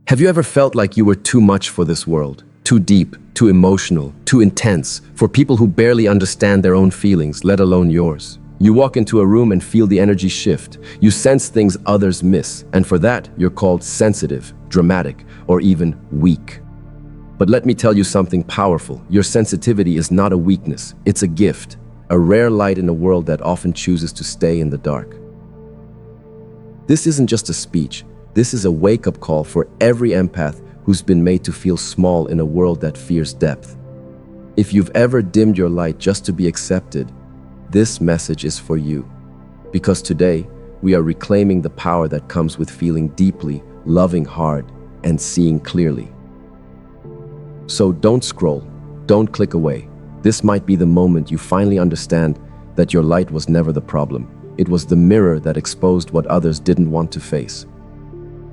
Have you ever felt like you were too much for this world? Too deep, too emotional, too intense, for people who barely understand their own feelings, let alone yours? You walk into a room and feel the energy shift. You sense things others miss, and for that, you're called sensitive, dramatic, or even weak. But let me tell you something powerful. Your sensitivity is not a weakness, it's a gift, a rare light in a world that often chooses to stay in the dark. This isn't just a speech. This is a wake-up call for every empath who's been made to feel small in a world that fears depth. If you've ever dimmed your light just to be accepted, this message is for you. Because today, we are reclaiming the power that comes with feeling deeply, loving hard, and seeing clearly. So don't scroll, don't click away. This might be the moment you finally understand that your light was never the problem. It was the mirror that exposed what others didn't want to face.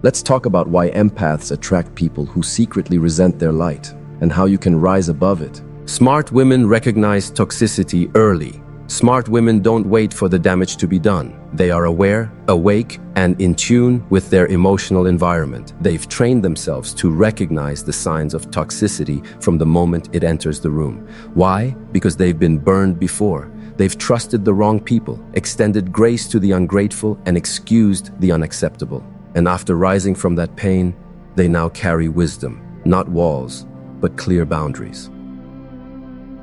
Let's talk about why empaths attract people who secretly resent their light and how you can rise above it. Smart women recognize toxicity early. Smart women don't wait for the damage to be done. They are aware, awake, and in tune with their emotional environment. They've trained themselves to recognize the signs of toxicity from the moment it enters the room. Why? Because they've been burned before. They've trusted the wrong people, extended grace to the ungrateful, and excused the unacceptable. And after rising from that pain, they now carry wisdom, not walls, but clear boundaries.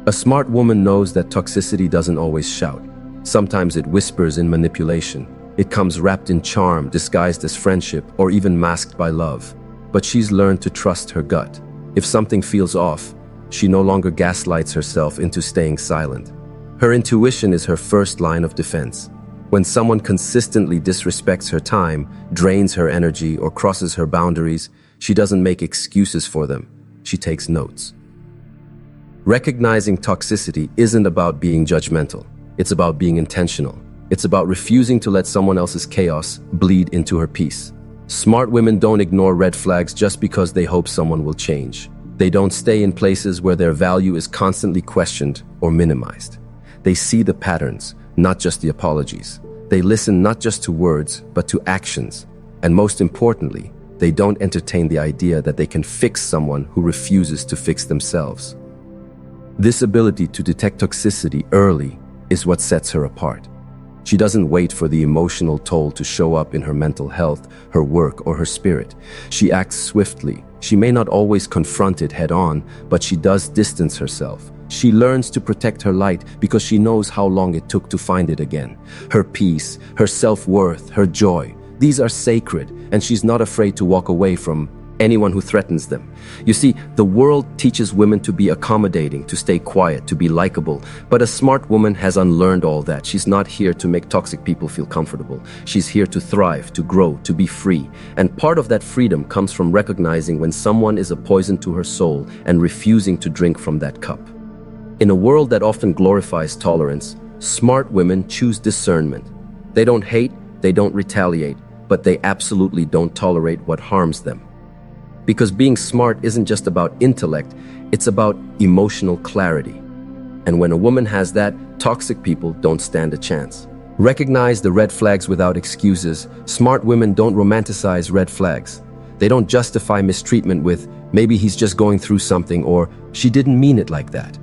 A smart woman knows that toxicity doesn't always shout. Sometimes it whispers in manipulation. It comes wrapped in charm, disguised as friendship, or even masked by love. But she's learned to trust her gut. If something feels off, she no longer gaslights herself into staying silent. Her intuition is her first line of defense. When someone consistently disrespects her time, drains her energy, or crosses her boundaries, she doesn't make excuses for them. She takes notes. Recognizing toxicity isn't about being judgmental. It's about being intentional. It's about refusing to let someone else's chaos bleed into her peace. Smart women don't ignore red flags just because they hope someone will change. They don't stay in places where their value is constantly questioned or minimized. They see the patterns, not just the apologies. They listen not just to words, but to actions. And most importantly, they don't entertain the idea that they can fix someone who refuses to fix themselves. This ability to detect toxicity early is what sets her apart. She doesn't wait for the emotional toll to show up in her mental health, her work, or her spirit. She acts swiftly. She may not always confront it head-on, but she does distance herself. She learns to protect her light because she knows how long it took to find it again. Her peace, her self-worth, her joy, these are sacred, and she's not afraid to walk away from anyone who threatens them. You see, the world teaches women to be accommodating, to stay quiet, to be likable, but a smart woman has unlearned all that. She's not here to make toxic people feel comfortable. She's here to thrive, to grow, to be free. And part of that freedom comes from recognizing when someone is a poison to her soul and refusing to drink from that cup. In a world that often glorifies tolerance, smart women choose discernment. They don't hate, they don't retaliate, but they absolutely don't tolerate what harms them. Because being smart isn't just about intellect, it's about emotional clarity. And when a woman has that, toxic people don't stand a chance. Recognize the red flags without excuses. Smart women don't romanticize red flags. They don't justify mistreatment with, maybe he's just going through something, or she didn't mean it like that.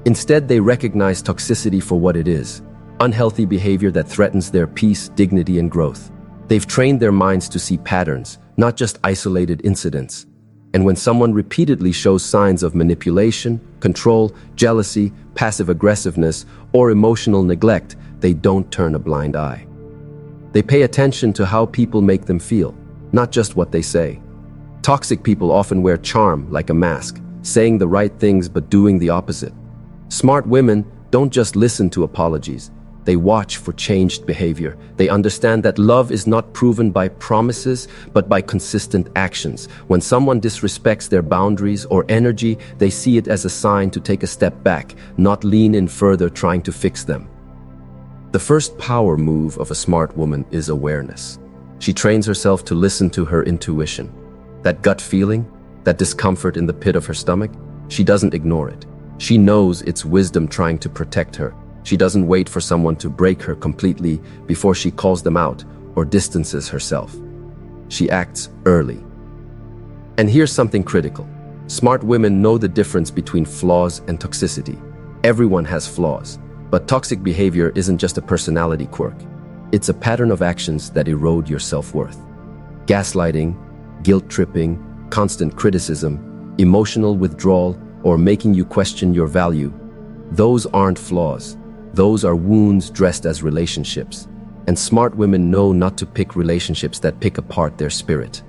Instead, they recognize toxicity for what it is, unhealthy behavior that threatens their peace, dignity, and growth. They've trained their minds to see patterns, not just isolated incidents. And when someone repeatedly shows signs of manipulation, control, jealousy, passive aggressiveness, or emotional neglect, they don't turn a blind eye. They pay attention to how people make them feel, not just what they say. Toxic people often wear charm like a mask, saying the right things but doing the opposite. Smart women don't just listen to apologies. They watch for changed behavior. They understand that love is not proven by promises, but by consistent actions. When someone disrespects their boundaries or energy, they see it as a sign to take a step back, not lean in further trying to fix them. The first power move of a smart woman is awareness. She trains herself to listen to her intuition. That gut feeling, that discomfort in the pit of her stomach, she doesn't ignore it. She knows it's wisdom trying to protect her. She doesn't wait for someone to break her completely before she calls them out or distances herself. She acts early. And here's something critical. Smart women know the difference between flaws and toxicity. Everyone has flaws, but toxic behavior isn't just a personality quirk. It's a pattern of actions that erode your self-worth. Gaslighting, guilt-tripping, constant criticism, emotional withdrawal, or making you question your value. Those aren't flaws. Those are wounds dressed as relationships. And smart women know not to pick relationships that pick apart their spirit.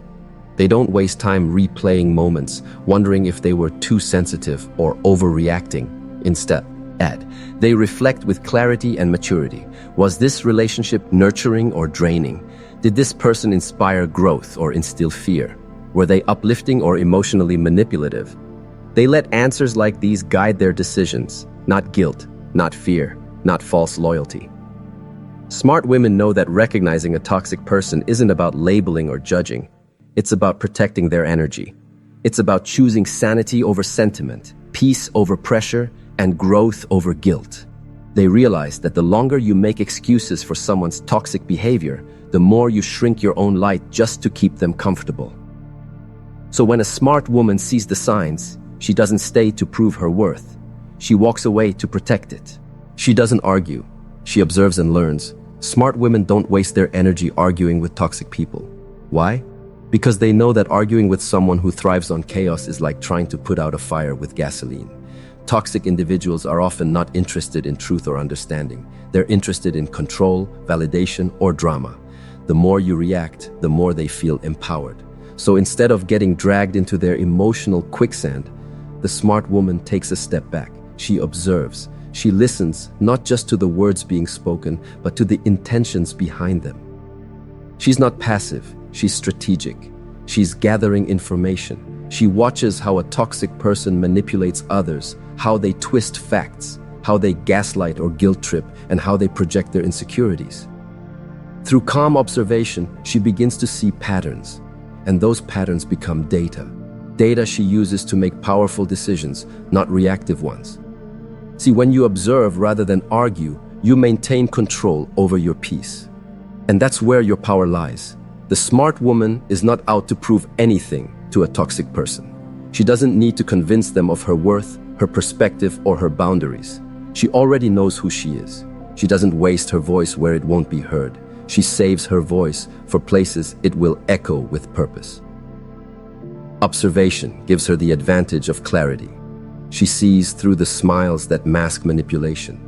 They don't waste time replaying moments, wondering if they were too sensitive or overreacting. Instead, they reflect with clarity and maturity. Was this relationship nurturing or draining? Did this person inspire growth or instill fear? Were they uplifting or emotionally manipulative? They let answers like these guide their decisions, not guilt, not fear, not false loyalty. Smart women know that recognizing a toxic person isn't about labeling or judging. It's about protecting their energy. It's about choosing sanity over sentiment, peace over pressure, and growth over guilt. They realize that the longer you make excuses for someone's toxic behavior, the more you shrink your own light just to keep them comfortable. So when a smart woman sees the signs, she doesn't stay to prove her worth. She walks away to protect it. She doesn't argue. She observes and learns. Smart women don't waste their energy arguing with toxic people. Why? Because they know that arguing with someone who thrives on chaos is like trying to put out a fire with gasoline. Toxic individuals are often not interested in truth or understanding. They're interested in control, validation, or drama. The more you react, the more they feel empowered. So instead of getting dragged into their emotional quicksand, the smart woman takes a step back. She observes. She listens not just to the words being spoken, but to the intentions behind them. She's not passive. She's strategic. She's gathering information. She watches how a toxic person manipulates others, how they twist facts, how they gaslight or guilt trip, and how they project their insecurities. Through calm observation, she begins to see patterns, and those patterns become data. Data she uses to make powerful decisions, not reactive ones. See, when you observe rather than argue, you maintain control over your peace. And that's where your power lies. The smart woman is not out to prove anything to a toxic person. She doesn't need to convince them of her worth, her perspective, or her boundaries. She already knows who she is. She doesn't waste her voice where it won't be heard. She saves her voice for places it will echo with purpose. Observation gives her the advantage of clarity. She sees through the smiles that mask manipulation.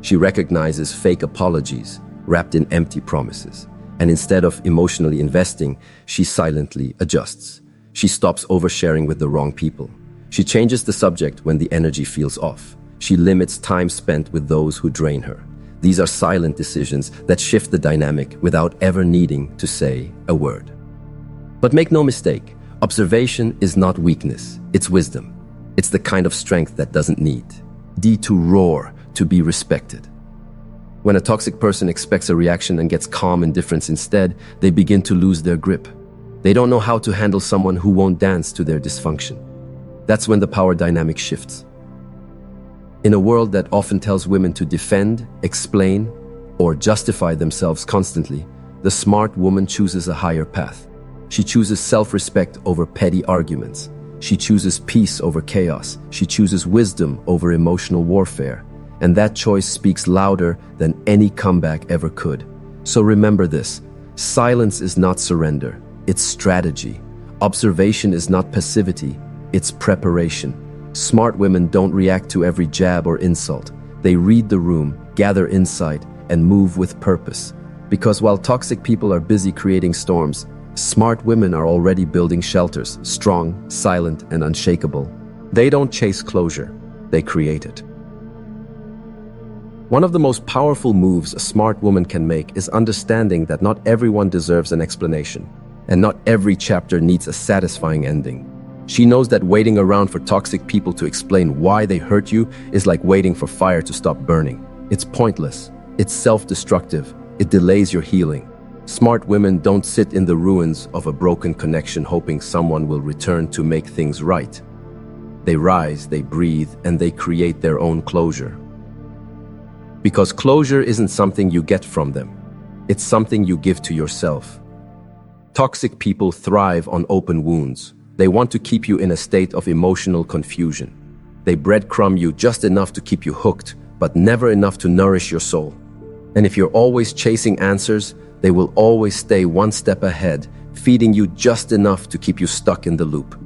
She recognizes fake apologies wrapped in empty promises. And instead of emotionally investing, she silently adjusts. She stops oversharing with the wrong people. She changes the subject when the energy feels off. She limits time spent with those who drain her. These are silent decisions that shift the dynamic without ever needing to say a word. But make no mistake, observation is not weakness, it's wisdom. It's the kind of strength that doesn't need to roar to be respected. When a toxic person expects a reaction and gets calm indifference instead, they begin to lose their grip. They don't know how to handle someone who won't dance to their dysfunction. That's when the power dynamic shifts. In a world that often tells women to defend, explain, or justify themselves constantly, the smart woman chooses a higher path. She chooses self-respect over petty arguments. She chooses peace over chaos. She chooses wisdom over emotional warfare. And that choice speaks louder than any comeback ever could. So remember this: silence is not surrender, it's strategy. Observation is not passivity, it's preparation. Smart women don't react to every jab or insult. They read the room, gather insight, and move with purpose. Because while toxic people are busy creating storms, smart women are already building shelters, strong, silent, and unshakable. They don't chase closure, they create it. One of the most powerful moves a smart woman can make is understanding that not everyone deserves an explanation, and not every chapter needs a satisfying ending. She knows that waiting around for toxic people to explain why they hurt you is like waiting for fire to stop burning. It's pointless. It's self-destructive. It delays your healing. Smart women don't sit in the ruins of a broken connection hoping someone will return to make things right. They rise, they breathe, and they create their own closure. Because closure isn't something you get from them. It's something you give to yourself. Toxic people thrive on open wounds. They want to keep you in a state of emotional confusion. They breadcrumb you just enough to keep you hooked, but never enough to nourish your soul. And if you're always chasing answers, they will always stay one step ahead, feeding you just enough to keep you stuck in the loop.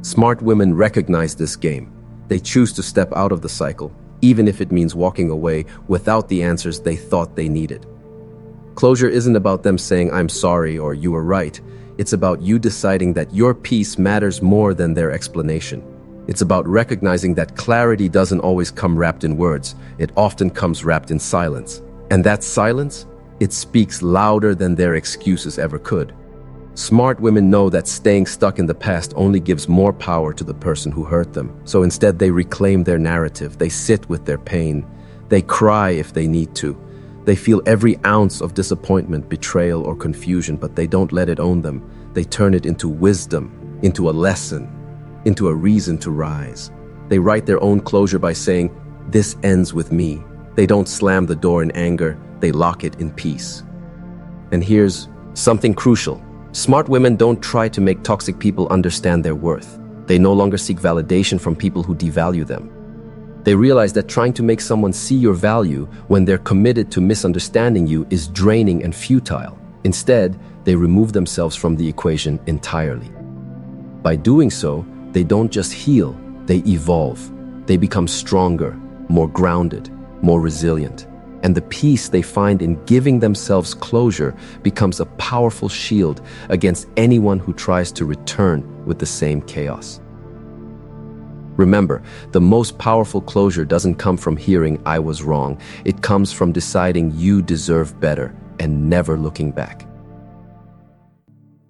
Smart women recognize this game. They choose to step out of the cycle, even if it means walking away without the answers they thought they needed. Closure isn't about them saying, "I'm sorry" or "you were right." It's about you deciding that your peace matters more than their explanation. It's about recognizing that clarity doesn't always come wrapped in words. It often comes wrapped in silence. And that silence, it speaks louder than their excuses ever could. Smart women know that staying stuck in the past only gives more power to the person who hurt them. So instead, they reclaim their narrative. They sit with their pain. They cry if they need to. They feel every ounce of disappointment, betrayal, or confusion, but they don't let it own them. They turn it into wisdom, into a lesson, into a reason to rise. They write their own closure by saying, "This ends with me." They don't slam the door in anger. They lock it in peace. And here's something crucial. Smart women don't try to make toxic people understand their worth. They no longer seek validation from people who devalue them. They realize that trying to make someone see your value when they're committed to misunderstanding you is draining and futile. Instead, they remove themselves from the equation entirely. By doing so, they don't just heal, they evolve. They become stronger, more grounded, more resilient. And the peace they find in giving themselves closure becomes a powerful shield against anyone who tries to return with the same chaos. Remember, the most powerful closure doesn't come from hearing "I was wrong." It comes from deciding you deserve better and never looking back.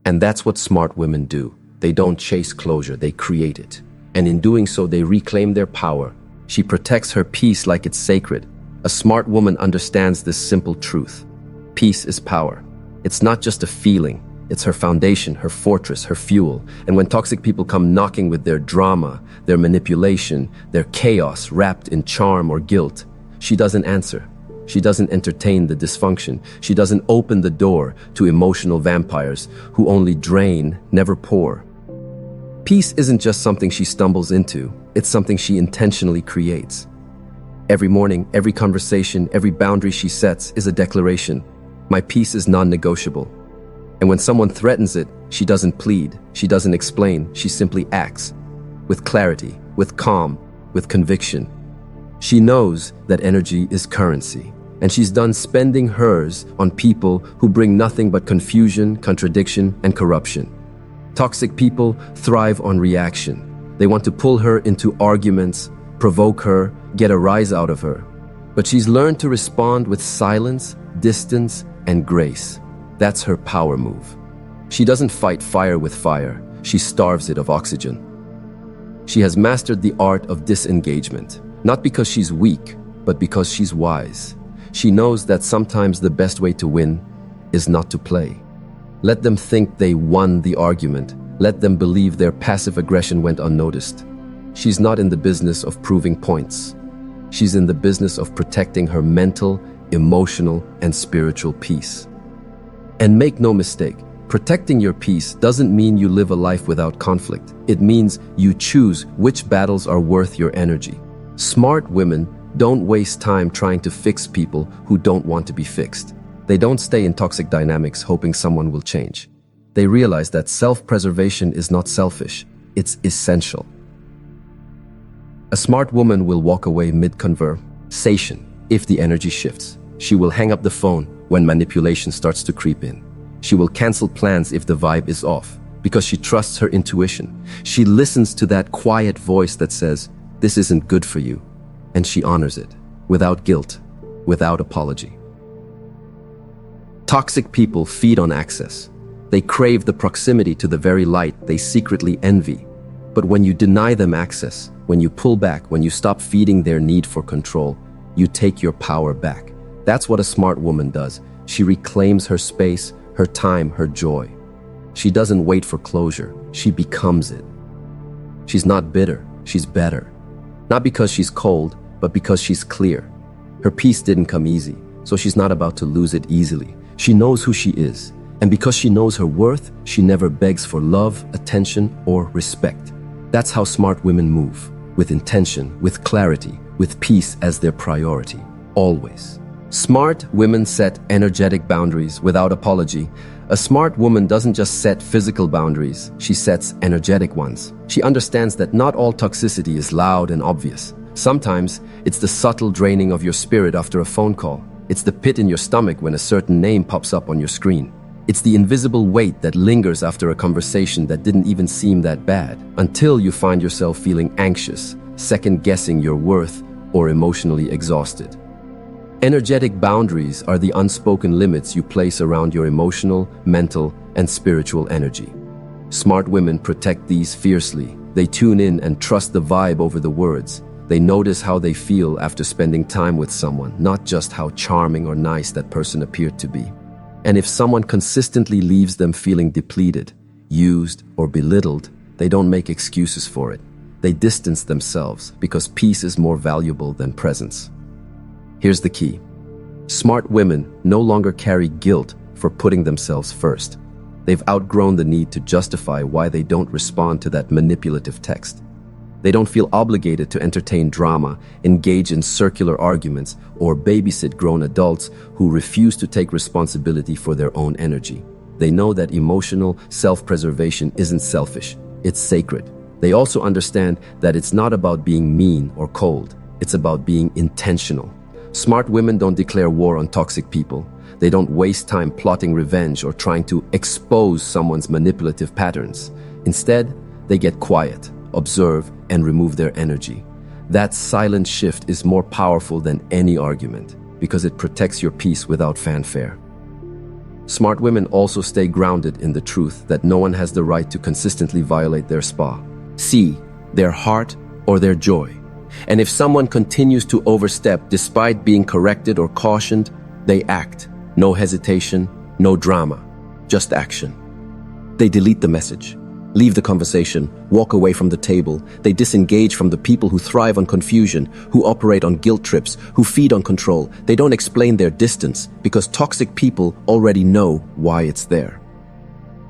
And that's what smart women do. They don't chase closure, they create it. And in doing so, they reclaim their power. She protects her peace like it's sacred. A smart woman understands this simple truth. Peace is power. It's not just a feeling. It's her foundation, her fortress, her fuel. And when toxic people come knocking with their drama, their manipulation, their chaos wrapped in charm or guilt, she doesn't answer. She doesn't entertain the dysfunction. She doesn't open the door to emotional vampires who only drain, never pour. Peace isn't just something she stumbles into. It's something she intentionally creates. Every morning, every conversation, every boundary she sets is a declaration. My peace is non-negotiable. And when someone threatens it, she doesn't plead, she doesn't explain, she simply acts. With clarity, with calm, with conviction. She knows that energy is currency, and she's done spending hers on people who bring nothing but confusion, contradiction, and corruption. Toxic people thrive on reaction. They want to pull her into arguments, provoke her, get a rise out of her. But she's learned to respond with silence, distance, and grace. That's her power move. She doesn't fight fire with fire. She starves it of oxygen. She has mastered the art of disengagement, not because she's weak, but because she's wise. She knows that sometimes the best way to win is not to play. Let them think they won the argument. Let them believe their passive aggression went unnoticed. She's not in the business of proving points. She's in the business of protecting her mental, emotional, and spiritual peace. And make no mistake, protecting your peace doesn't mean you live a life without conflict. It means you choose which battles are worth your energy. Smart women don't waste time trying to fix people who don't want to be fixed. They don't stay in toxic dynamics hoping someone will change. They realize that self-preservation is not selfish, it's essential. A smart woman will walk away mid-conversation if the energy shifts. She will hang up the phone when manipulation starts to creep in. She will cancel plans if the vibe is off, because she trusts her intuition. She listens to that quiet voice that says, "This isn't good for you," and she honors it, without guilt, without apology. Toxic people feed on access. They crave the proximity to the very light they secretly envy. But when you deny them access, when you pull back, when you stop feeding their need for control, you take your power back. That's what a smart woman does. She reclaims her space, her time, her joy. She doesn't wait for closure. She becomes it. She's not bitter. She's better. Not because she's cold, but because she's clear. Her peace didn't come easy, so she's not about to lose it easily. She knows who she is, And because she knows her worth, she never begs for love, attention, or respect. That's how smart women move, with intention, with clarity, with peace as their priority, always. Smart women set energetic boundaries without apology. A smart woman doesn't just set physical boundaries, she sets energetic ones. She understands that not all toxicity is loud and obvious. Sometimes, it's the subtle draining of your spirit after a phone call. It's the pit in your stomach when a certain name pops up on your screen. It's the invisible weight that lingers after a conversation that didn't even seem that bad, until you find yourself feeling anxious, second-guessing your worth, or emotionally exhausted. Energetic boundaries are the unspoken limits you place around your emotional, mental, and spiritual energy. Smart women protect these fiercely. They tune in and trust the vibe over the words. They notice how they feel after spending time with someone, not just how charming or nice that person appeared to be. And if someone consistently leaves them feeling depleted, used, or belittled, they don't make excuses for it. They distance themselves because peace is more valuable than presence. Here's the key. Smart women no longer carry guilt for putting themselves first. They've outgrown the need to justify why they don't respond to that manipulative text. They don't feel obligated to entertain drama, engage in circular arguments, or babysit grown adults who refuse to take responsibility for their own energy. They know that emotional self-preservation isn't selfish, it's sacred. They also understand that it's not about being mean or cold, it's about being intentional. Smart women don't declare war on toxic people. They don't waste time plotting revenge or trying to expose someone's manipulative patterns. Instead, they get quiet, observe, and remove their energy. That silent shift is more powerful than any argument because it protects your peace without fanfare. Smart women also stay grounded in the truth that no one has the right to consistently violate their spa. See their heart or their joy. And if someone continues to overstep despite being corrected or cautioned, they act. No hesitation, no drama, just action. They delete the message, leave the conversation, walk away from the table. They disengage from the people who thrive on confusion, who operate on guilt trips, who feed on control. They don't explain their distance because toxic people already know why it's there.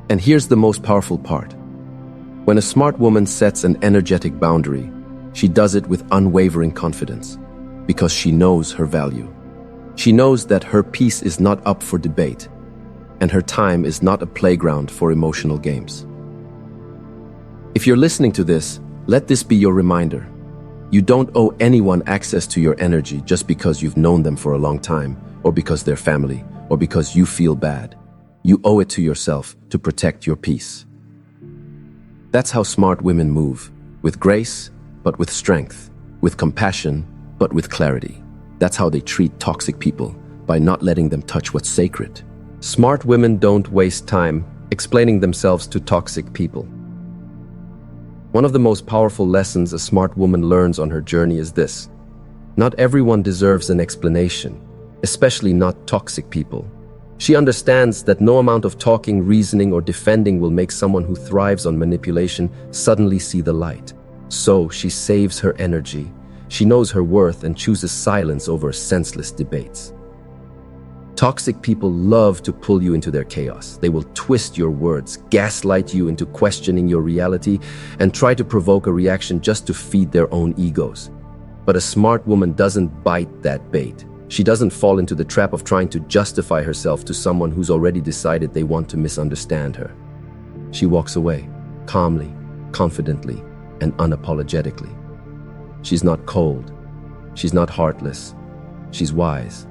And here's the most powerful part. When a smart woman sets an energetic boundary, she does it with unwavering confidence because she knows her value. She knows that her peace is not up for debate and her time is not a playground for emotional games. If you're listening to this, let this be your reminder. You don't owe anyone access to your energy just because you've known them for a long time, or because they're family, or because you feel bad. You owe it to yourself to protect your peace. That's how smart women move, with grace, but with strength, with compassion, but with clarity. That's how they treat toxic people, by not letting them touch what's sacred. Smart women don't waste time explaining themselves to toxic people. One of the most powerful lessons a smart woman learns on her journey is this. Not everyone deserves an explanation, especially not toxic people. She understands that no amount of talking, reasoning, or defending will make someone who thrives on manipulation suddenly see the light. So she saves her energy. She knows her worth and chooses silence over senseless debates. Toxic people love to pull you into their chaos. They will twist your words, gaslight you into questioning your reality, and try to provoke a reaction just to feed their own egos. But a smart woman doesn't bite that bait. She doesn't fall into the trap of trying to justify herself to someone who's already decided they want to misunderstand her. She walks away, calmly, confidently, and unapologetically. She's not cold. She's not heartless. She's wise.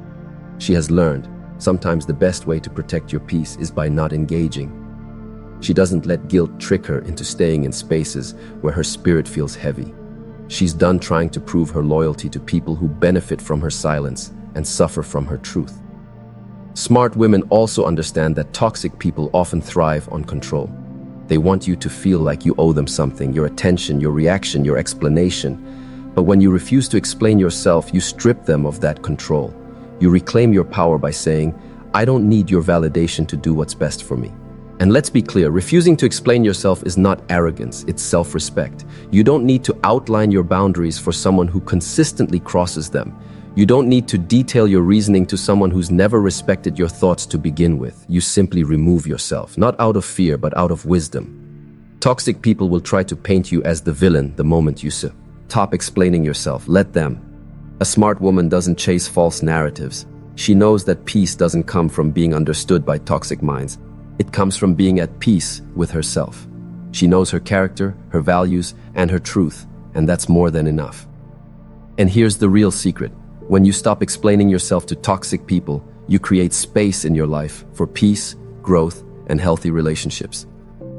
She has learned sometimes the best way to protect your peace is by not engaging. She doesn't let guilt trick her into staying in spaces where her spirit feels heavy. She's done trying to prove her loyalty to people who benefit from her silence and suffer from her truth. Smart women also understand that toxic people often thrive on control. They want you to feel like you owe them something, your attention, your reaction, your explanation. But when you refuse to explain yourself, you strip them of that control. You reclaim your power by saying, I don't need your validation to do what's best for me. And let's be clear, refusing to explain yourself is not arrogance, it's self-respect. You don't need to outline your boundaries for someone who consistently crosses them. You don't need to detail your reasoning to someone who's never respected your thoughts to begin with. You simply remove yourself, not out of fear, but out of wisdom. Toxic people will try to paint you as the villain the moment you stop explaining yourself. Let them. A smart woman doesn't chase false narratives. She knows that peace doesn't come from being understood by toxic minds. It comes from being at peace with herself. She knows her character, her values, and her truth, and that's more than enough. And here's the real secret. When you stop explaining yourself to toxic people, you create space in your life for peace, growth, and healthy relationships.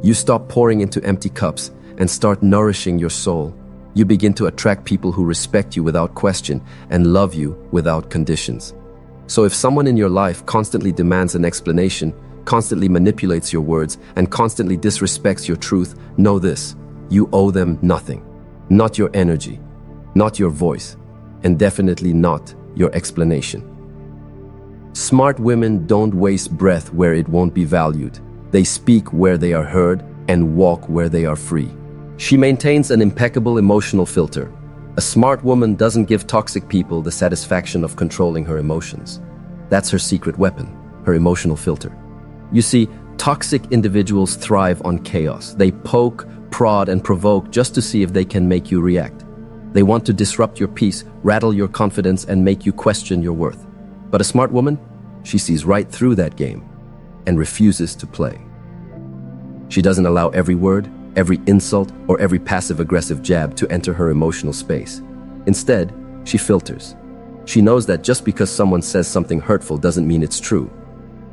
You stop pouring into empty cups and start nourishing your soul. You begin to attract people who respect you without question and love you without conditions. So if someone in your life constantly demands an explanation, constantly manipulates your words, and constantly disrespects your truth, know this: you owe them nothing. Not your energy, not your voice, and definitely not your explanation. Smart women don't waste breath where it won't be valued. They speak where they are heard and walk where they are free. She maintains an impeccable emotional filter. A smart woman doesn't give toxic people the satisfaction of controlling her emotions. That's her secret weapon, her emotional filter. You see, toxic individuals thrive on chaos. They poke, prod, and provoke just to see if they can make you react. They want to disrupt your peace, rattle your confidence, and make you question your worth. But a smart woman, she sees right through that game and refuses to play. She doesn't allow every word, every insult, or every passive-aggressive jab to enter her emotional space. Instead, she filters. She knows that just because someone says something hurtful doesn't mean it's true.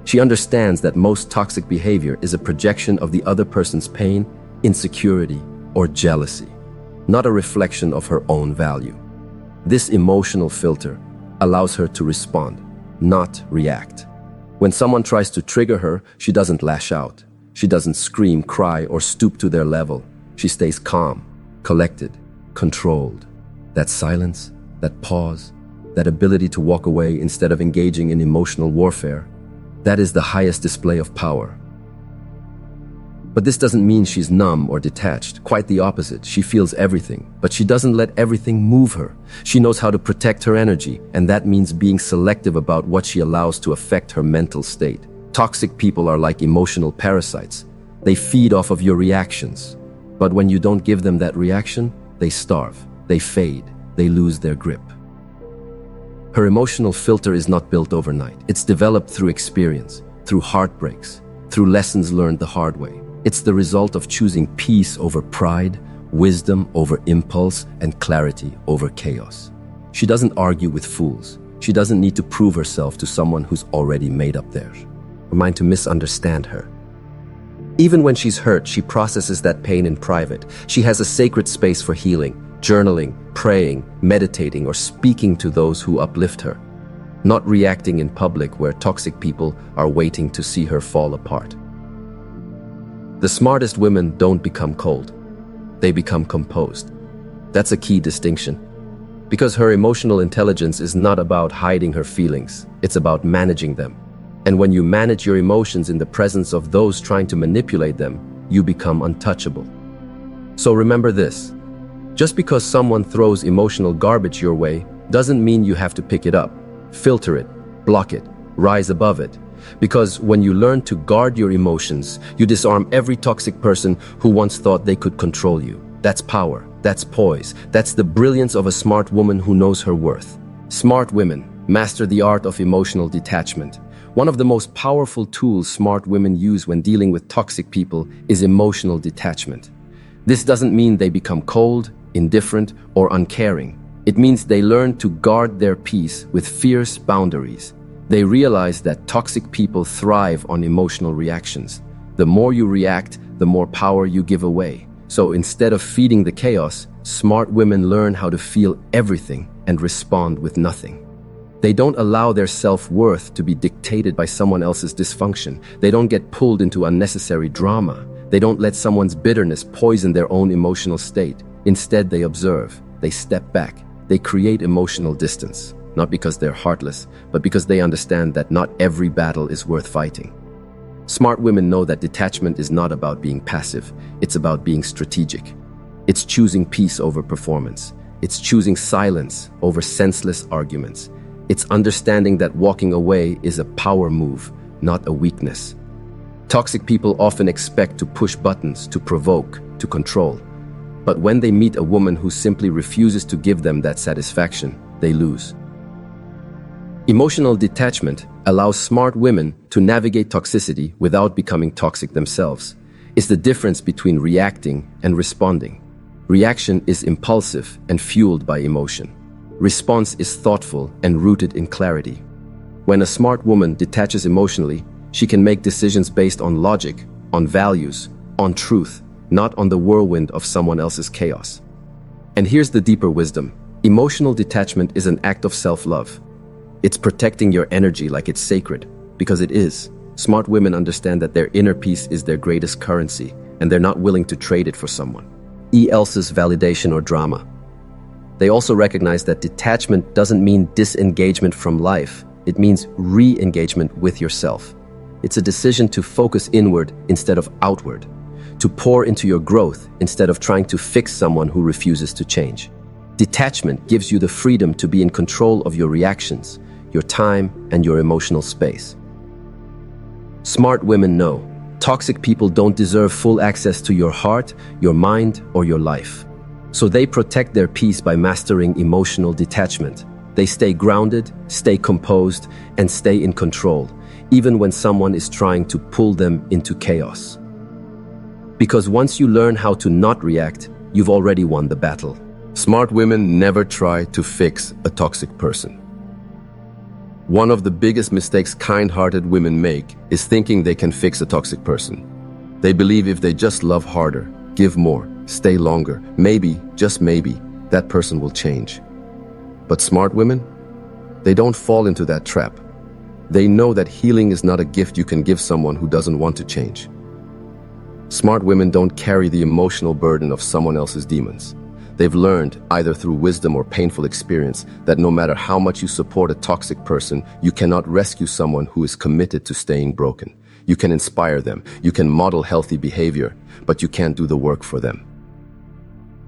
She understands that most toxic behavior is a projection of the other person's pain, insecurity, or jealousy, not a reflection of her own value. This emotional filter allows her to respond, not react. When someone tries to trigger her, she doesn't lash out. She doesn't scream, cry, or stoop to their level. She stays calm, collected, controlled. That silence, that pause, that ability to walk away instead of engaging in emotional warfare, that is the highest display of power. But this doesn't mean she's numb or detached. Quite the opposite. She feels everything, but she doesn't let everything move her. She knows how to protect her energy, and that means being selective about what she allows to affect her mental state. Toxic people are like emotional parasites. They feed off of your reactions. But when you don't give them that reaction, they starve, they fade, they lose their grip. Her emotional filter is not built overnight. It's developed through experience, through heartbreaks, through lessons learned the hard way. It's the result of choosing peace over pride, wisdom over impulse, and clarity over chaos. She doesn't argue with fools. She doesn't need to prove herself to someone who's already made up their mind to misunderstand her. Even when she's hurt, she processes that pain in private. She has a sacred space for healing, journaling, praying, meditating, or speaking to those who uplift her, not reacting in public where toxic people are waiting to see her fall apart. The smartest women don't become cold. They become composed. That's a key distinction. Because her emotional intelligence is not about hiding her feelings. It's about managing them. And when you manage your emotions in the presence of those trying to manipulate them, you become untouchable. So remember this. Just because someone throws emotional garbage your way doesn't mean you have to pick it up, filter it, block it, rise above it. Because when you learn to guard your emotions, you disarm every toxic person who once thought they could control you. That's power, that's poise, that's the brilliance of a smart woman who knows her worth. Smart women master the art of emotional detachment. One of the most powerful tools smart women use when dealing with toxic people is emotional detachment. This doesn't mean they become cold, indifferent, or uncaring. It means they learn to guard their peace with fierce boundaries. They realize that toxic people thrive on emotional reactions. The more you react, the more power you give away. So instead of feeding the chaos, smart women learn how to feel everything and respond with nothing. They don't allow their self-worth to be dictated by someone else's dysfunction. They don't get pulled into unnecessary drama. They don't let someone's bitterness poison their own emotional state. Instead, they observe, they step back, they create emotional distance. Not because they're heartless, but because they understand that not every battle is worth fighting. Smart women know that detachment is not about being passive, it's about being strategic. It's choosing peace over performance. It's choosing silence over senseless arguments. It's understanding that walking away is a power move, not a weakness. Toxic people often expect to push buttons, to provoke, to control. But when they meet a woman who simply refuses to give them that satisfaction, they lose. Emotional detachment allows smart women to navigate toxicity without becoming toxic themselves. It's the difference between reacting and responding. Reaction is impulsive and fueled by emotion. Response is thoughtful and rooted in clarity. When a smart woman detaches emotionally, she can make decisions based on logic, on values, on truth, not on the whirlwind of someone else's chaos. And here's the deeper wisdom. Emotional detachment is an act of self-love. It's protecting your energy like it's sacred, because it is. Smart women understand that their inner peace is their greatest currency, and they're not willing to trade it for someone else's validation or drama. They also recognize that detachment doesn't mean disengagement from life. It means re-engagement with yourself. It's a decision to focus inward instead of outward, to pour into your growth instead of trying to fix someone who refuses to change. Detachment gives you the freedom to be in control of your reactions, your time, and your emotional space. Smart women know toxic people don't deserve full access to your heart, your mind, or your life. So they protect their peace by mastering emotional detachment. They stay grounded, stay composed, and stay in control, even when someone is trying to pull them into chaos. Because once you learn how to not react, you've already won the battle. Smart women never try to fix a toxic person. One of the biggest mistakes kind-hearted women make is thinking they can fix a toxic person. They believe if they just love harder, give more, stay longer, maybe, just maybe, that person will change. But smart women, they don't fall into that trap. They know that healing is not a gift you can give someone who doesn't want to change. Smart women don't carry the emotional burden of someone else's demons. They've learned, either through wisdom or painful experience, that no matter how much you support a toxic person, you cannot rescue someone who is committed to staying broken. You can inspire them, you can model healthy behavior, but you can't do the work for them.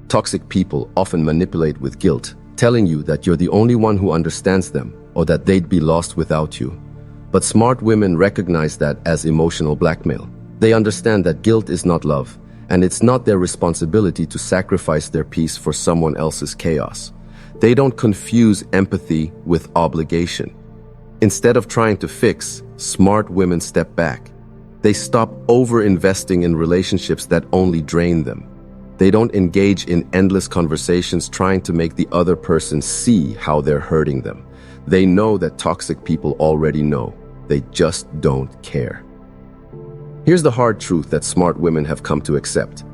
Toxic people often manipulate with guilt, telling you that you're the only one who understands them or that they'd be lost without you. But smart women recognize that as emotional blackmail. They understand that guilt is not love, and it's not their responsibility to sacrifice their peace for someone else's chaos. They don't confuse empathy with obligation. Instead of trying to fix, smart women step back. They stop over-investing in relationships that only drain them. They don't engage in endless conversations trying to make the other person see how they're hurting them. They know that toxic people already know. They just don't care. Here's the hard truth that smart women have come to accept.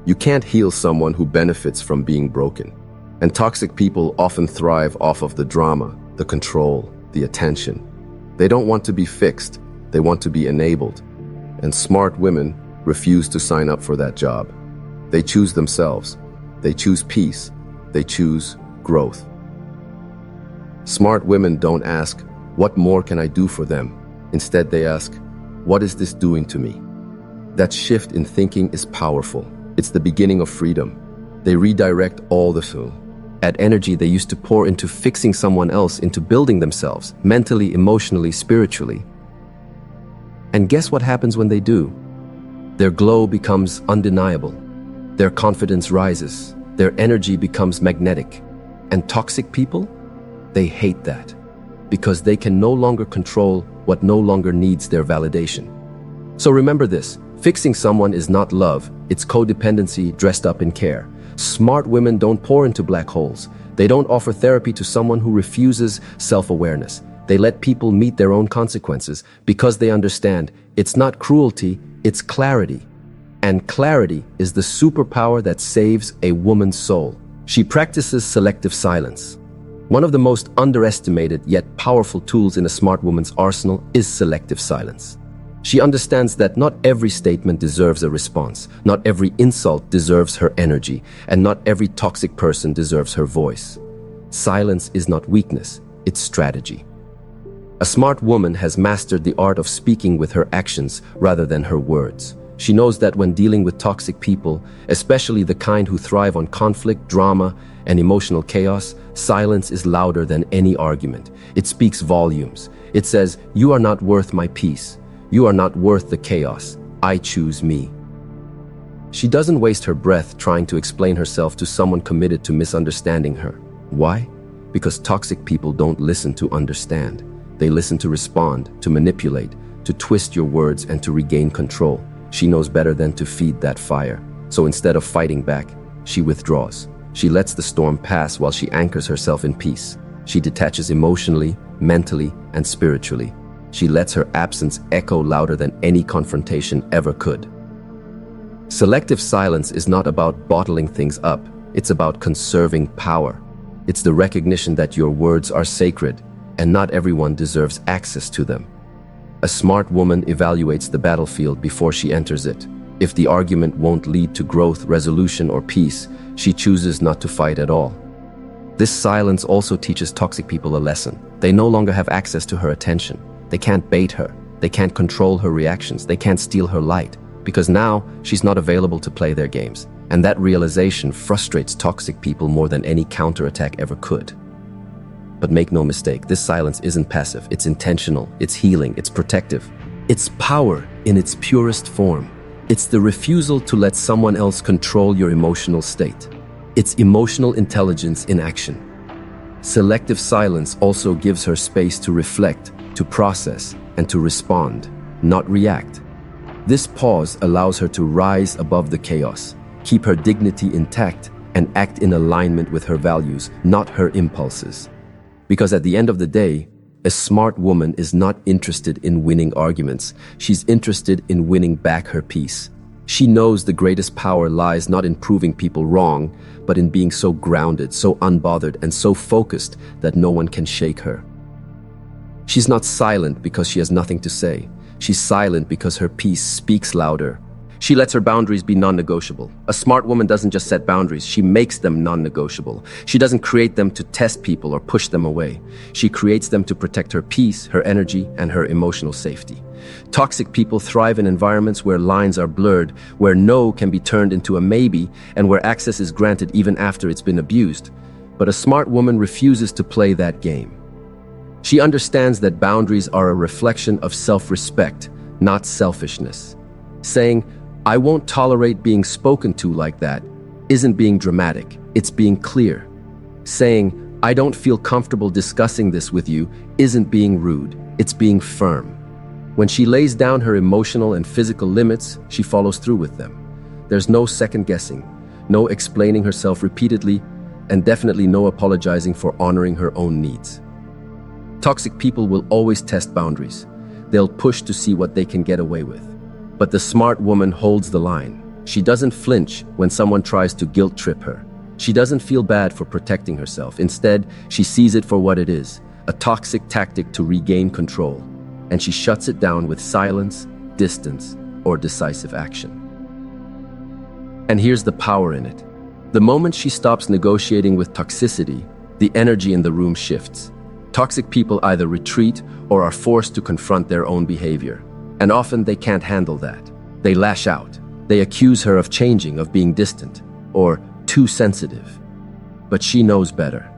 You can't heal someone who benefits from being broken. And toxic people often thrive off of the drama, the control, the attention. They don't want to be fixed, they want to be enabled. And smart women refuse to sign up for that job. They choose themselves. They choose peace. They choose growth. Smart women don't ask, "What more can I do for them?" Instead, they ask, "What is this doing to me?" That shift in thinking is powerful. It's the beginning of freedom. They redirect all the energy they used to pour into fixing someone else into building themselves, mentally, emotionally, spiritually. And guess what happens when they do? Their glow becomes undeniable. Their confidence rises. Their energy becomes magnetic. And toxic people? They hate that, because they can no longer control what no longer needs their validation. So remember this, fixing someone is not love, it's codependency dressed up in care. Smart women don't pour into black holes. They don't offer therapy to someone who refuses self-awareness. They let people meet their own consequences because they understand it's not cruelty, it's clarity. And clarity is the superpower that saves a woman's soul. She practices selective silence. One of the most underestimated yet powerful tools in a smart woman's arsenal is selective silence. She understands that not every statement deserves a response, not every insult deserves her energy, and not every toxic person deserves her voice. Silence is not weakness, it's strategy. A smart woman has mastered the art of speaking with her actions rather than her words. She knows that when dealing with toxic people, especially the kind who thrive on conflict, drama, and emotional chaos, silence is louder than any argument. It speaks volumes. It says, "You are not worth my peace. You are not worth the chaos. I choose me." She doesn't waste her breath trying to explain herself to someone committed to misunderstanding her. Why? Because toxic people don't listen to understand. They listen to respond, to manipulate, to twist your words, and to regain control. She knows better than to feed that fire. So instead of fighting back, she withdraws. She lets the storm pass while she anchors herself in peace. She detaches emotionally, mentally, and spiritually. She lets her absence echo louder than any confrontation ever could. Selective silence is not about bottling things up. It's about conserving power. It's the recognition that your words are sacred, and not everyone deserves access to them. A smart woman evaluates the battlefield before she enters it. If the argument won't lead to growth, resolution, or peace, she chooses not to fight at all. This silence also teaches toxic people a lesson. They no longer have access to her attention. They can't bait her. They can't control her reactions. They can't steal her light, because now she's not available to play their games. And that realization frustrates toxic people more than any counterattack ever could. But make no mistake, this silence isn't passive. It's intentional, it's healing, it's protective. It's power in its purest form. It's the refusal to let someone else control your emotional state. It's emotional intelligence in action. Selective silence also gives her space to reflect, to process, and to respond, not react. This pause allows her to rise above the chaos, keep her dignity intact, and act in alignment with her values, not her impulses. Because at the end of the day, a smart woman is not interested in winning arguments. She's interested in winning back her peace. She knows the greatest power lies not in proving people wrong, but in being so grounded, so unbothered, and so focused that no one can shake her. She's not silent because she has nothing to say. She's silent because her peace speaks louder. She lets her boundaries be non-negotiable. A smart woman doesn't just set boundaries, she makes them non-negotiable. She doesn't create them to test people or push them away. She creates them to protect her peace, her energy, and her emotional safety. Toxic people thrive in environments where lines are blurred, where no can be turned into a maybe, and where access is granted even after it's been abused. But a smart woman refuses to play that game. She understands that boundaries are a reflection of self-respect, not selfishness. Saying, "I won't tolerate being spoken to like that," isn't being dramatic, it's being clear. Saying, "I don't feel comfortable discussing this with you," isn't being rude, it's being firm. When she lays down her emotional and physical limits, she follows through with them. There's no second guessing, no explaining herself repeatedly, and definitely no apologizing for honoring her own needs. Toxic people will always test boundaries. They'll push to see what they can get away with. But the smart woman holds the line. She doesn't flinch when someone tries to guilt trip her. She doesn't feel bad for protecting herself. Instead, she sees it for what it is, a toxic tactic to regain control. And she shuts it down with silence, distance, or decisive action. And here's the power in it. The moment she stops negotiating with toxicity, the energy in the room shifts. Toxic people either retreat or are forced to confront their own behavior. And often they can't handle that. They lash out. They accuse her of changing, of being distant, or too sensitive. But she knows better.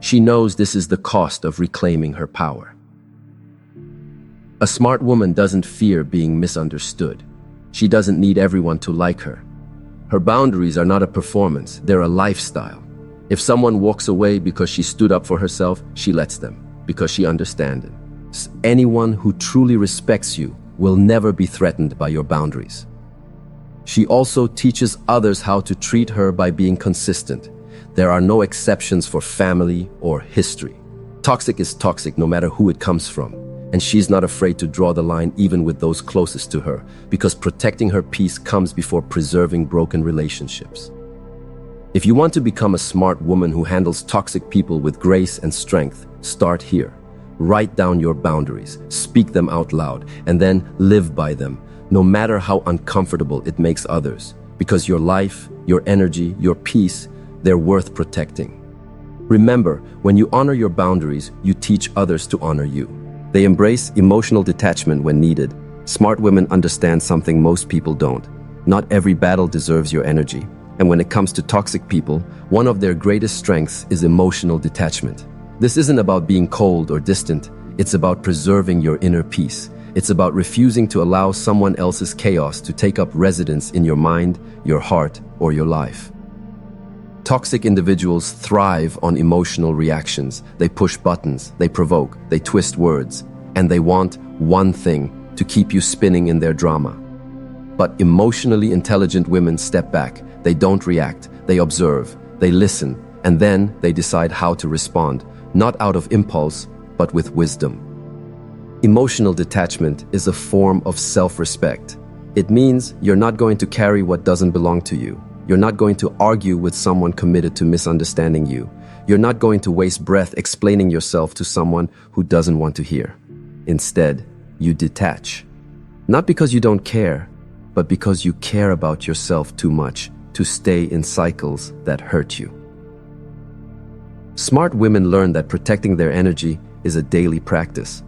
She knows this is the cost of reclaiming her power. A smart woman doesn't fear being misunderstood. She doesn't need everyone to like her. Her boundaries are not a performance, they're a lifestyle. If someone walks away because she stood up for herself, she lets them, because she understands it. Anyone who truly respects you will never be threatened by your boundaries. She also teaches others how to treat her by being consistent. There are no exceptions for family or history. Toxic is toxic no matter who it comes from. And she's not afraid to draw the line even with those closest to her, because protecting her peace comes before preserving broken relationships. If you want to become a smart woman who handles toxic people with grace and strength, start here. Write down your boundaries, speak them out loud, and then live by them, no matter how uncomfortable it makes others, because your life, your energy, your peace, they're worth protecting. Remember, when you honor your boundaries, you teach others to honor you. They embrace emotional detachment when needed, Smart women understand something most people don't. Not every battle deserves your energy. And when it comes to toxic people, one of their greatest strengths is emotional detachment. This isn't about being cold or distant. It's about preserving your inner peace. It's about refusing to allow someone else's chaos to take up residence in your mind, your heart, or your life. Toxic individuals thrive on emotional reactions. They push buttons, they provoke, they twist words, and they want one thing: to keep you spinning in their drama. But emotionally intelligent women step back. They don't react, they observe, they listen, and then they decide how to respond, not out of impulse, but with wisdom. Emotional detachment is a form of self-respect. It means you're not going to carry what doesn't belong to you. You're not going to argue with someone committed to misunderstanding you. You're not going to waste breath explaining yourself to someone who doesn't want to hear. Instead, you detach. Not because you don't care, but because you care about yourself too much to stay in cycles that hurt you. Smart women learn that protecting their energy is a daily practice.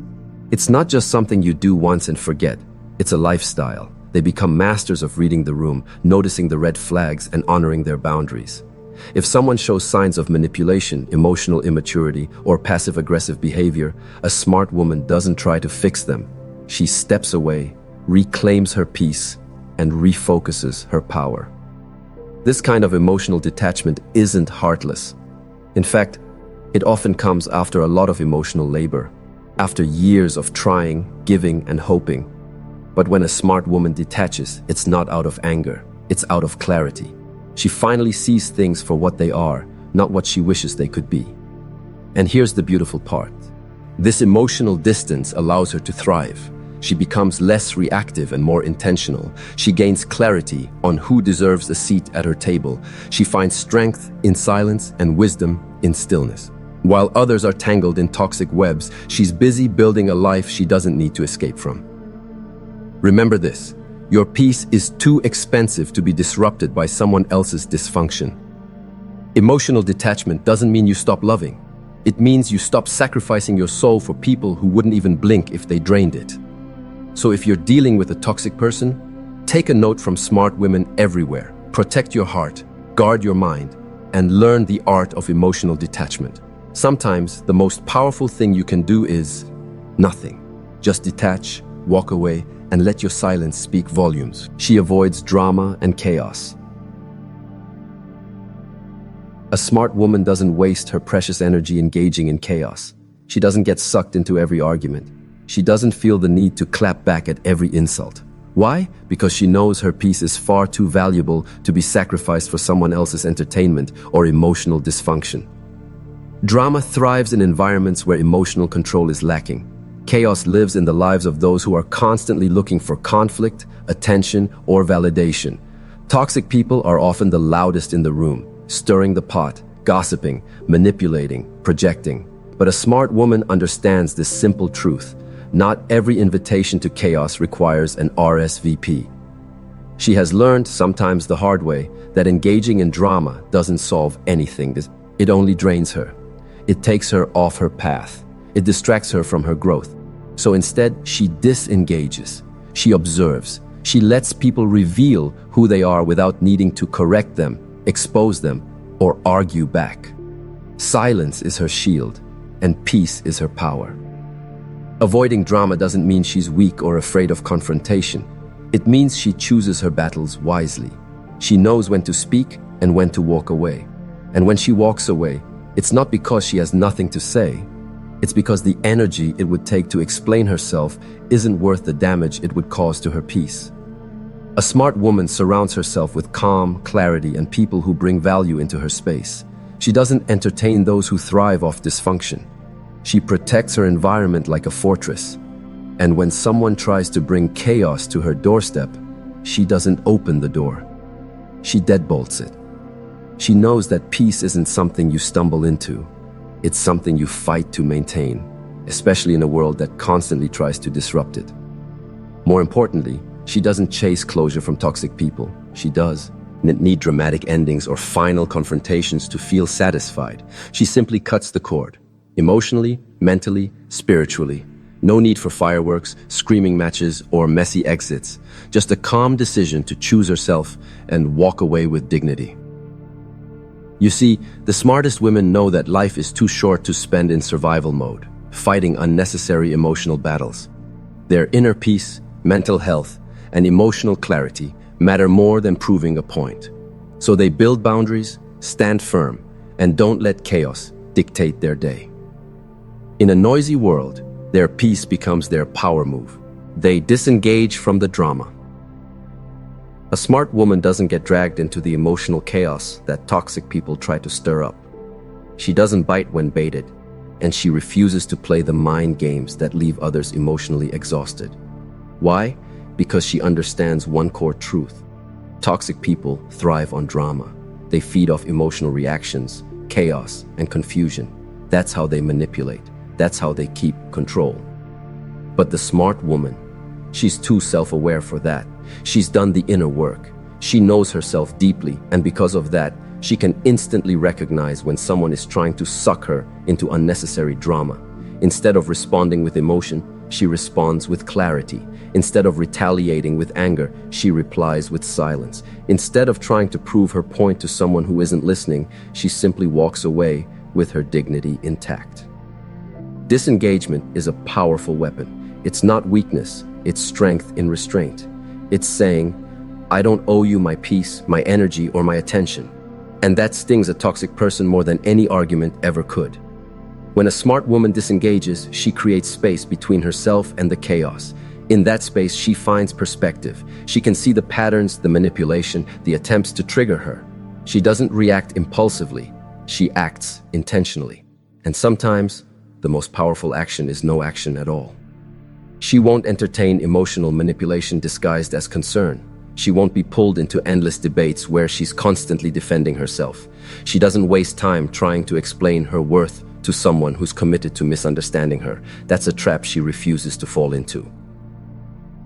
It's not just something you do once and forget. It's a lifestyle. They become masters of reading the room, noticing the red flags, and honoring their boundaries. If someone shows signs of manipulation, emotional immaturity, or passive-aggressive behavior, a smart woman doesn't try to fix them. She steps away, reclaims her peace, and refocuses her power. This kind of emotional detachment isn't heartless. In fact, it often comes after a lot of emotional labor, after years of trying, giving, and hoping. But when a smart woman detaches, it's not out of anger, it's out of clarity. She finally sees things for what they are, not what she wishes they could be. And here's the beautiful part. This emotional distance allows her to thrive. She becomes less reactive and more intentional. She gains clarity on who deserves a seat at her table. She finds strength in silence and wisdom in stillness. While others are tangled in toxic webs, she's busy building a life she doesn't need to escape from. Remember this: your peace is too expensive to be disrupted by someone else's dysfunction. Emotional detachment doesn't mean you stop loving. It means you stop sacrificing your soul for people who wouldn't even blink if they drained it. So if you're dealing with a toxic person, take a note from smart women everywhere. Protect your heart, guard your mind, and learn the art of emotional detachment. Sometimes the most powerful thing you can do is nothing. Just detach, walk away, and let your silence speak volumes. She avoids drama and chaos. A smart woman doesn't waste her precious energy engaging in chaos. She doesn't get sucked into every argument. She doesn't feel the need to clap back at every insult. Why? Because she knows her peace is far too valuable to be sacrificed for someone else's entertainment or emotional dysfunction. Drama thrives in environments where emotional control is lacking. Chaos lives in the lives of those who are constantly looking for conflict, attention, or validation. Toxic people are often the loudest in the room, stirring the pot, gossiping, manipulating, projecting. But a smart woman understands this simple truth: not every invitation to chaos requires an RSVP. She has learned, sometimes the hard way, that engaging in drama doesn't solve anything. It only drains her. It takes her off her path. It distracts her from her growth. So instead, she disengages. She observes. She lets people reveal who they are without needing to correct them, expose them, or argue back. Silence is her shield, and peace is her power. Avoiding drama doesn't mean she's weak or afraid of confrontation. It means she chooses her battles wisely. She knows when to speak and when to walk away. And when she walks away, it's not because she has nothing to say. It's because the energy it would take to explain herself isn't worth the damage it would cause to her peace. A smart woman surrounds herself with calm, clarity, and people who bring value into her space. She doesn't entertain those who thrive off dysfunction. She protects her environment like a fortress. And when someone tries to bring chaos to her doorstep, she doesn't open the door. She deadbolts it. She knows that peace isn't something you stumble into. It's something you fight to maintain, especially in a world that constantly tries to disrupt it. More importantly, she doesn't chase closure from toxic people. She doesn't need dramatic endings or final confrontations to feel satisfied. She simply cuts the cord, emotionally, mentally, spiritually. No need for fireworks, screaming matches, or messy exits. Just a calm decision to choose herself and walk away with dignity. You see, the smartest women know that life is too short to spend in survival mode, fighting unnecessary emotional battles. Their inner peace, mental health, and emotional clarity matter more than proving a point. So they build boundaries, stand firm, and don't let chaos dictate their day. In a noisy world, their peace becomes their power move. They disengage from the drama. A smart woman doesn't get dragged into the emotional chaos that toxic people try to stir up. She doesn't bite when baited, and she refuses to play the mind games that leave others emotionally exhausted. Why? Because she understands one core truth. Toxic people thrive on drama. They feed off emotional reactions, chaos, and confusion. That's how they manipulate. That's how they keep control. But the smart woman, she's too self-aware for that. She's done the inner work. She knows herself deeply, and because of that, she can instantly recognize when someone is trying to suck her into unnecessary drama. Instead of responding with emotion, she responds with clarity. Instead of retaliating with anger, she replies with silence. Instead of trying to prove her point to someone who isn't listening, she simply walks away with her dignity intact. Disengagement is a powerful weapon. It's not weakness, it's strength in restraint. It's saying, I don't owe you my peace, my energy, or my attention. And that stings a toxic person more than any argument ever could. When a smart woman disengages, she creates space between herself and the chaos. In that space, she finds perspective. She can see the patterns, the manipulation, the attempts to trigger her. She doesn't react impulsively. She acts intentionally. And sometimes, the most powerful action is no action at all. She won't entertain emotional manipulation disguised as concern. She won't be pulled into endless debates where she's constantly defending herself. She doesn't waste time trying to explain her worth to someone who's committed to misunderstanding her. That's a trap she refuses to fall into.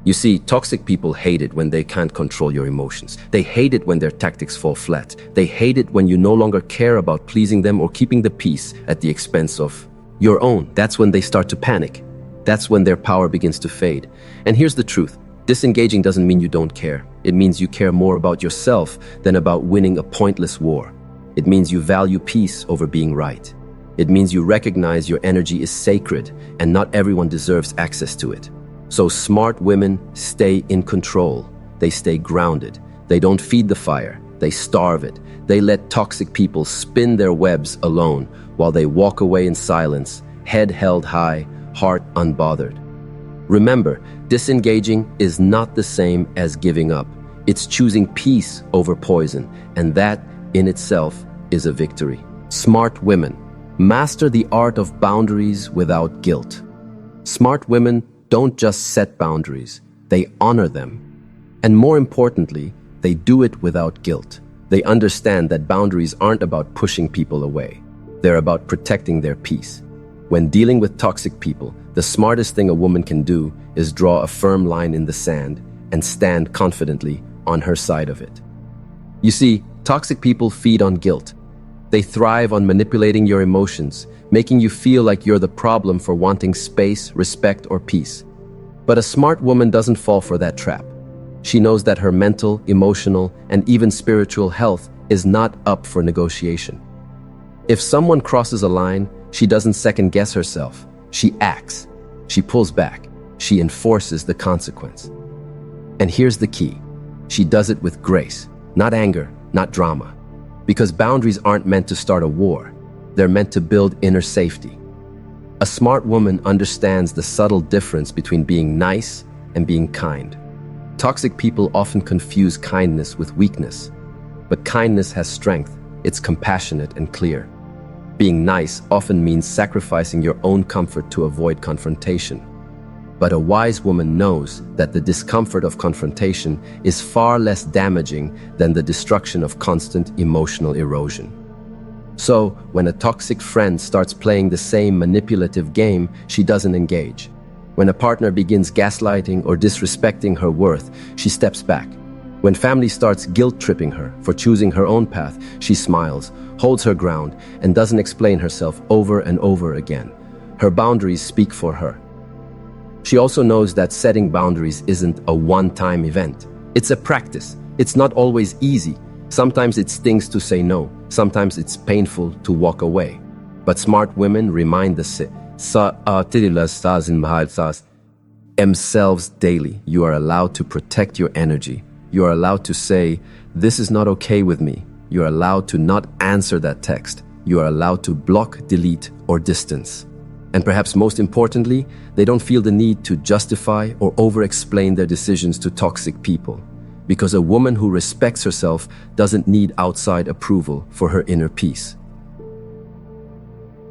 You see, toxic people hate it when they can't control your emotions. They hate it when their tactics fall flat. They hate it when you no longer care about pleasing them or keeping the peace at the expense of your own. That's when they start to panic. That's when their power begins to fade. And here's the truth. Disengaging doesn't mean you don't care. It means you care more about yourself than about winning a pointless war. It means you value peace over being right. It means you recognize your energy is sacred and not everyone deserves access to it. So smart women stay in control. They stay grounded. They don't feed the fire. They starve it. They let toxic people spin their webs alone while they walk away in silence, head held high, heart unbothered. Remember, disengaging is not the same as giving up. It's choosing peace over poison, and that in itself is a victory. Smart women master the art of boundaries without guilt. Smart women don't just set boundaries, they honor them. And more importantly, they do it without guilt. They understand that boundaries aren't about pushing people away. They're about protecting their peace. When dealing with toxic people, the smartest thing a woman can do is draw a firm line in the sand and stand confidently on her side of it. You see, toxic people feed on guilt. They thrive on manipulating your emotions, making you feel like you're the problem for wanting space, respect, or peace. But a smart woman doesn't fall for that trap. She knows that her mental, emotional, and even spiritual health is not up for negotiation. If someone crosses a line, she doesn't second-guess herself. She acts. She pulls back. She enforces the consequence. And here's the key. She does it with grace, not anger, not drama. Because boundaries aren't meant to start a war. They're meant to build inner safety. A smart woman understands the subtle difference between being nice and being kind. Toxic people often confuse kindness with weakness. But kindness has strength. It's compassionate and clear. Being nice often means sacrificing your own comfort to avoid confrontation. But a wise woman knows that the discomfort of confrontation is far less damaging than the destruction of constant emotional erosion. So, when a toxic friend starts playing the same manipulative game, she doesn't engage. When a partner begins gaslighting or disrespecting her worth, she steps back. When family starts guilt-tripping her for choosing her own path, she smiles, holds her ground, and doesn't explain herself over and over again. Her boundaries speak for her. She also knows that setting boundaries isn't a one-time event. It's a practice. It's not always easy. Sometimes it stings to say no. Sometimes it's painful to walk away. But smart women remind themselves daily. You are allowed to protect your energy. You are allowed to say, "This is not okay with me." You are allowed to not answer that text. You are allowed to block, delete, or distance. And perhaps most importantly, they don't feel the need to justify or over-explain their decisions to toxic people. Because a woman who respects herself doesn't need outside approval for her inner peace.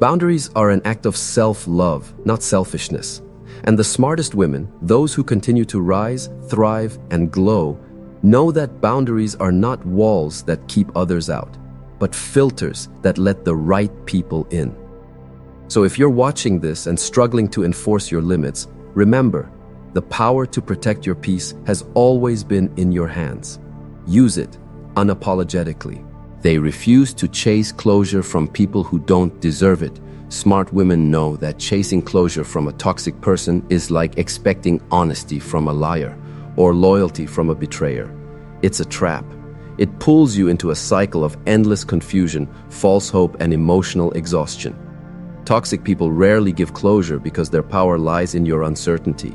Boundaries are an act of self-love, not selfishness. And the smartest women, those who continue to rise, thrive, and glow, know that boundaries are not walls that keep others out, but filters that let the right people in. So if you're watching this and struggling to enforce your limits, remember, the power to protect your peace has always been in your hands. Use it unapologetically. They refuse to chase closure from people who don't deserve it. Smart women know that chasing closure from a toxic person is like expecting honesty from a liar or loyalty from a betrayer. It's a trap. It pulls you into a cycle of endless confusion, false hope, and emotional exhaustion. Toxic people rarely give closure because their power lies in your uncertainty.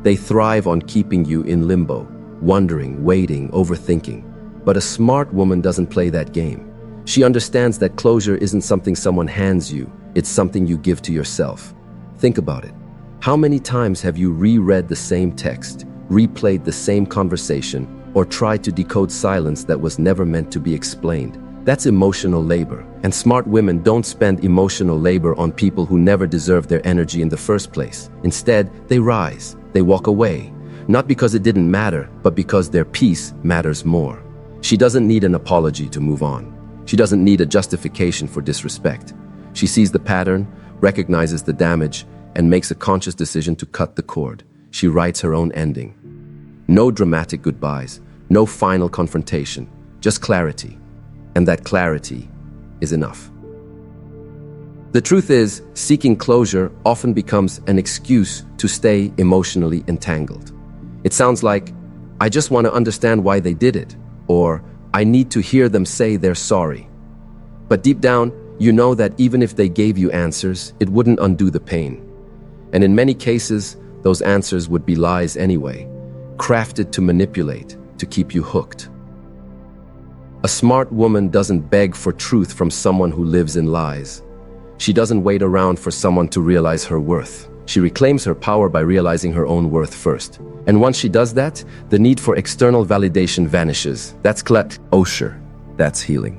They thrive on keeping you in limbo, wondering, waiting, overthinking. But a smart woman doesn't play that game. She understands that closure isn't something someone hands you, it's something you give to yourself. Think about it. How many times have you reread the same text, replayed the same conversation, or tried to decode silence that was never meant to be explained? That's emotional labor. And smart women don't spend emotional labor on people who never deserved their energy in the first place. Instead, they rise, they walk away. Not because it didn't matter, but because their peace matters more. She doesn't need an apology to move on. She doesn't need a justification for disrespect. She sees the pattern, recognizes the damage, and makes a conscious decision to cut the cord. She writes her own ending. No dramatic goodbyes, no final confrontation, just clarity. And that clarity is enough. The truth is, seeking closure often becomes an excuse to stay emotionally entangled. It sounds like, "I just want to understand why they did it," or "I need to hear them say they're sorry." But deep down, you know that even if they gave you answers, it wouldn't undo the pain. And in many cases, those answers would be lies anyway, crafted to manipulate, to keep you hooked. A smart woman doesn't beg for truth from someone who lives in lies. She doesn't wait around for someone to realize her worth. She reclaims her power by realizing her own worth first. And once she does that, the need for external validation vanishes. That's closure. That's healing.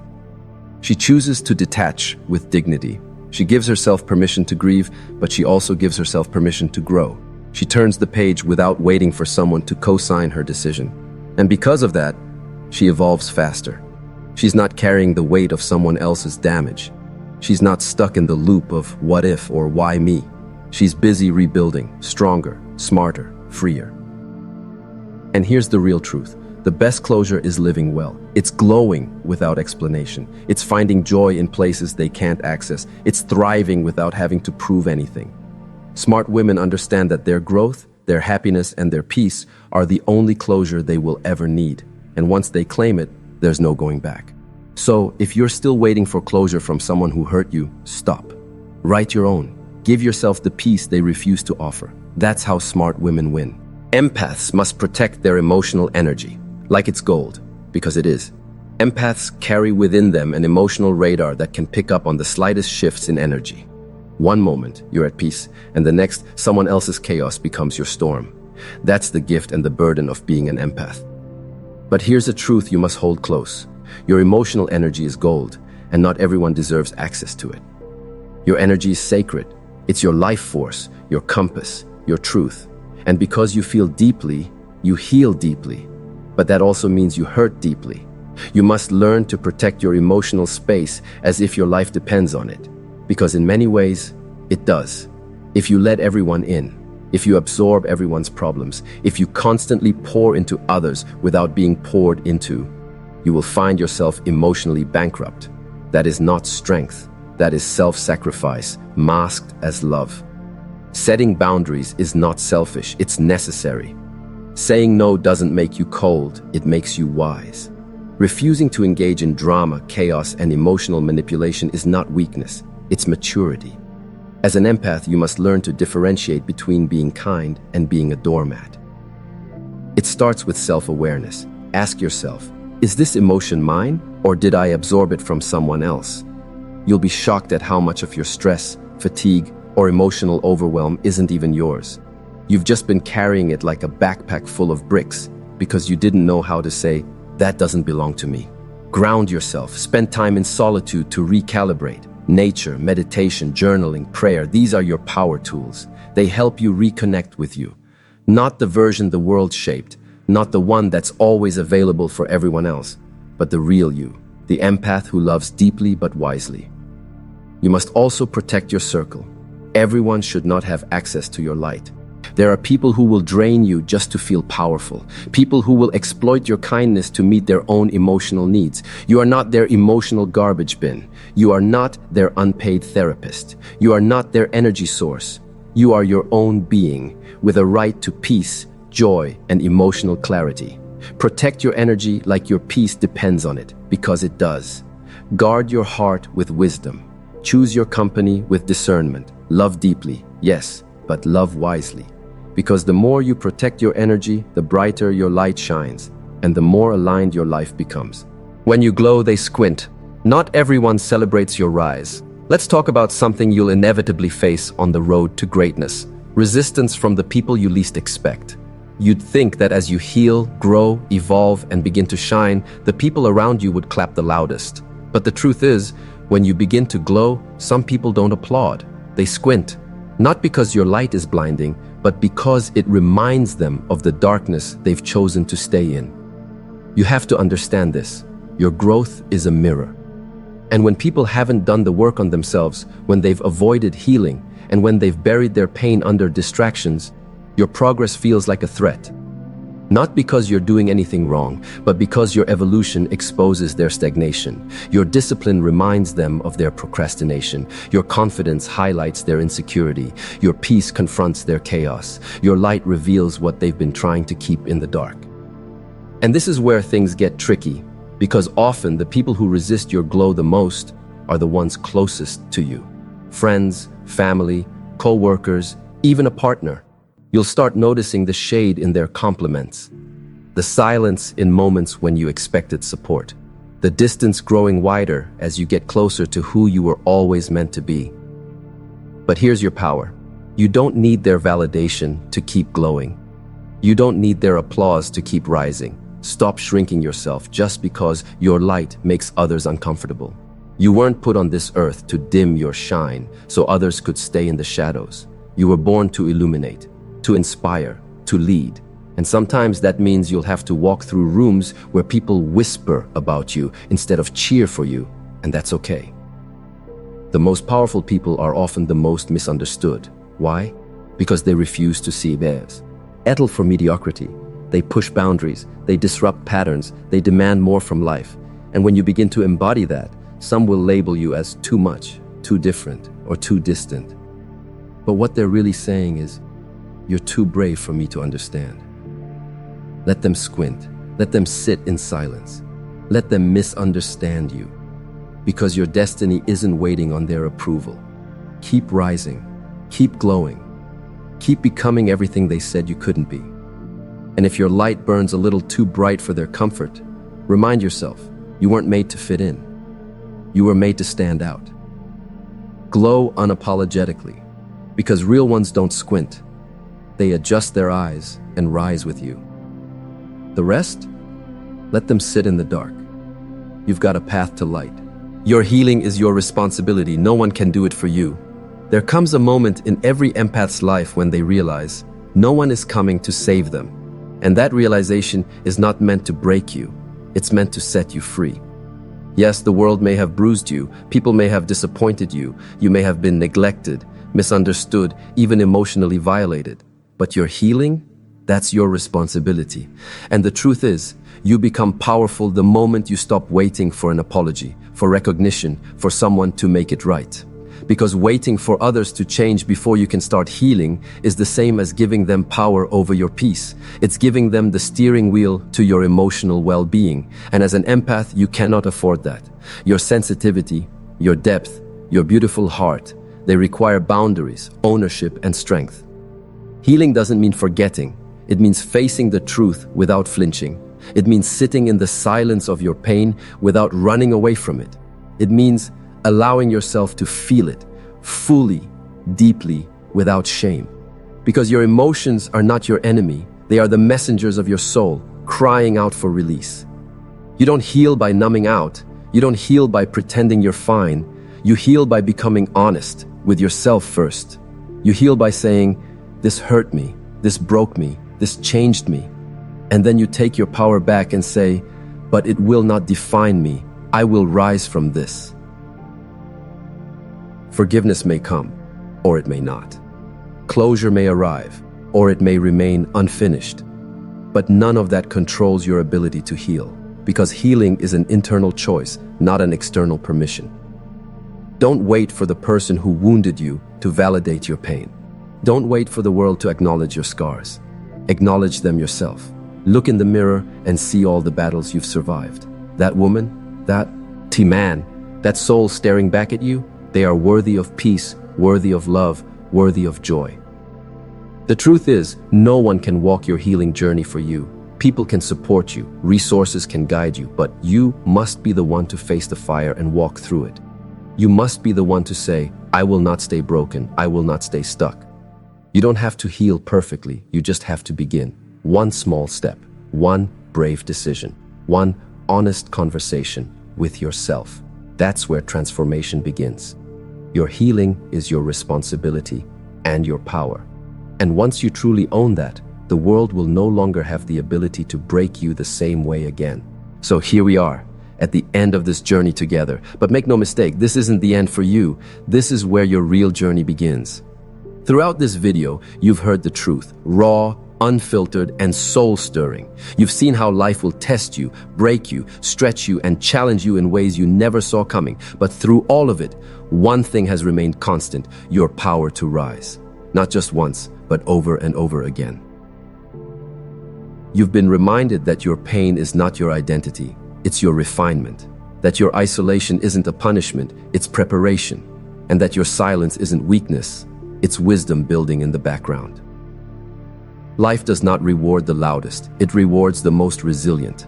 She chooses to detach with dignity. She gives herself permission to grieve, but she also gives herself permission to grow. She turns the page without waiting for someone to co-sign her decision. And because of that, she evolves faster. She's not carrying the weight of someone else's damage. She's not stuck in the loop of what if or why me. She's busy rebuilding, stronger, smarter, freer. And here's the real truth. The best closure is living well. It's glowing without explanation. It's finding joy in places they can't access. It's thriving without having to prove anything. Smart women understand that their growth, their happiness, and their peace are the only closure they will ever need. And once they claim it, there's no going back. So, if you're still waiting for closure from someone who hurt you, stop. Write your own. Give yourself the peace they refuse to offer. That's how smart women win. Empaths must protect their emotional energy, like it's gold, because it is. Empaths carry within them an emotional radar that can pick up on the slightest shifts in energy. One moment, you're at peace, and the next, someone else's chaos becomes your storm. That's the gift and the burden of being an empath. But here's a truth you must hold close. Your emotional energy is gold, and not everyone deserves access to it. Your energy is sacred. It's your life force, your compass, your truth. And because you feel deeply, you heal deeply. But that also means you hurt deeply. You must learn to protect your emotional space as if your life depends on it. Because in many ways, it does. If you let everyone in, if you absorb everyone's problems, if you constantly pour into others without being poured into, you will find yourself emotionally bankrupt. That is not strength. That is self-sacrifice, masked as love. Setting boundaries is not selfish, it's necessary. Saying no doesn't make you cold, it makes you wise. Refusing to engage in drama, chaos, and emotional manipulation is not weakness, it's maturity. As an empath, you must learn to differentiate between being kind and being a doormat. It starts with self-awareness. Ask yourself, is this emotion mine, or did I absorb it from someone else? You'll be shocked at how much of your stress, fatigue, or emotional overwhelm isn't even yours. You've just been carrying it like a backpack full of bricks because you didn't know how to say, that doesn't belong to me. Ground yourself, spend time in solitude to recalibrate. Nature, meditation, journaling, prayer, these are your power tools. They help you reconnect with you. Not the version the world shaped, not the one that's always available for everyone else, but the real you, the empath who loves deeply but wisely. You must also protect your circle. Everyone should not have access to your light. There are people who will drain you just to feel powerful. People who will exploit your kindness to meet their own emotional needs. You are not their emotional garbage bin. You are not their unpaid therapist. You are not their energy source. You are your own being, with a right to peace, joy, and emotional clarity. Protect your energy like your peace depends on it, because it does. Guard your heart with wisdom. Choose your company with discernment. Love deeply, yes, but love wisely. Because the more you protect your energy, the brighter your light shines, and the more aligned your life becomes. When you glow, they squint. Not everyone celebrates your rise. Let's talk about something you'll inevitably face on the road to greatness: resistance from the people you least expect. You'd think that as you heal, grow, evolve, and begin to shine, the people around you would clap the loudest. But the truth is, when you begin to glow, some people don't applaud. They squint, not because your light is blinding, but because it reminds them of the darkness they've chosen to stay in. You have to understand this. Your growth is a mirror. And when people haven't done the work on themselves, when they've avoided healing, and when they've buried their pain under distractions, your progress feels like a threat. Not because you're doing anything wrong, but because your evolution exposes their stagnation. Your discipline reminds them of their procrastination. Your confidence highlights their insecurity. Your peace confronts their chaos. Your light reveals what they've been trying to keep in the dark. And this is where things get tricky, because often the people who resist your glow the most are the ones closest to you. Friends, family, co-workers, even a partner. You'll start noticing the shade in their compliments, the silence in moments when you expected support, the distance growing wider as you get closer to who you were always meant to be. But here's your power. You don't need their validation to keep glowing. You don't need their applause to keep rising. Stop shrinking yourself just because your light makes others uncomfortable. You weren't put on this earth to dim your shine so others could stay in the shadows. You were born to illuminate, to inspire, to lead. And sometimes that means you'll have to walk through rooms where people whisper about you instead of cheer for you, and that's okay. The most powerful people are often the most misunderstood. Why? Because they refuse to see theirs. Settle for mediocrity. They push boundaries, they disrupt patterns, they demand more from life. And when you begin to embody that, some will label you as too much, too different, or too distant. But what they're really saying is, you're too brave for me to understand. Let them squint. Let them sit in silence. Let them misunderstand you. Because your destiny isn't waiting on their approval. Keep rising. Keep glowing. Keep becoming everything they said you couldn't be. And if your light burns a little too bright for their comfort, remind yourself, you weren't made to fit in. You were made to stand out. Glow unapologetically. Because real ones don't squint. They adjust their eyes and rise with you. The rest? Let them sit in the dark. You've got a path to light. Your healing is your responsibility. No one can do it for you. There comes a moment in every empath's life when they realize no one is coming to save them. And that realization is not meant to break you. It's meant to set you free. Yes, the world may have bruised you. People may have disappointed you. You may have been neglected, misunderstood, even emotionally violated. But your healing, that's your responsibility. And the truth is, you become powerful the moment you stop waiting for an apology, for recognition, for someone to make it right. Because waiting for others to change before you can start healing is the same as giving them power over your peace. It's giving them the steering wheel to your emotional well-being. And as an empath, you cannot afford that. Your sensitivity, your depth, your beautiful heart, they require boundaries, ownership, and strength. Healing doesn't mean forgetting. It means facing the truth without flinching. It means sitting in the silence of your pain without running away from it. It means allowing yourself to feel it fully, deeply, without shame. Because your emotions are not your enemy. They are the messengers of your soul, crying out for release. You don't heal by numbing out. You don't heal by pretending you're fine. You heal by becoming honest with yourself first. You heal by saying, "This hurt me, this broke me, this changed me." And then you take your power back and say, "But it will not define me. I will rise from this." Forgiveness may come, or it may not. Closure may arrive, or it may remain unfinished. But none of that controls your ability to heal, because healing is an internal choice, not an external permission. Don't wait for the person who wounded you to validate your pain. Don't wait for the world to acknowledge your scars. Acknowledge them yourself. Look in the mirror and see all the battles you've survived. That woman, that man, that soul staring back at you, they are worthy of peace, worthy of love, worthy of joy. The truth is, no one can walk your healing journey for you. People can support you, resources can guide you, but you must be the one to face the fire and walk through it. You must be the one to say, "I will not stay broken, I will not stay stuck." You don't have to heal perfectly, you just have to begin. One small step, one brave decision, one honest conversation with yourself. That's where transformation begins. Your healing is your responsibility and your power. And once you truly own that, the world will no longer have the ability to break you the same way again. So here we are, at the end of this journey together. But make no mistake, this isn't the end for you. This is where your real journey begins. Throughout this video, you've heard the truth, raw, unfiltered, and soul-stirring. You've seen how life will test you, break you, stretch you, and challenge you in ways you never saw coming. But through all of it, one thing has remained constant: your power to rise. Not just once, but over and over again. You've been reminded that your pain is not your identity, it's your refinement. That your isolation isn't a punishment, it's preparation. And that your silence isn't weakness, it's wisdom building in the background. Life does not reward the loudest, it rewards the most resilient.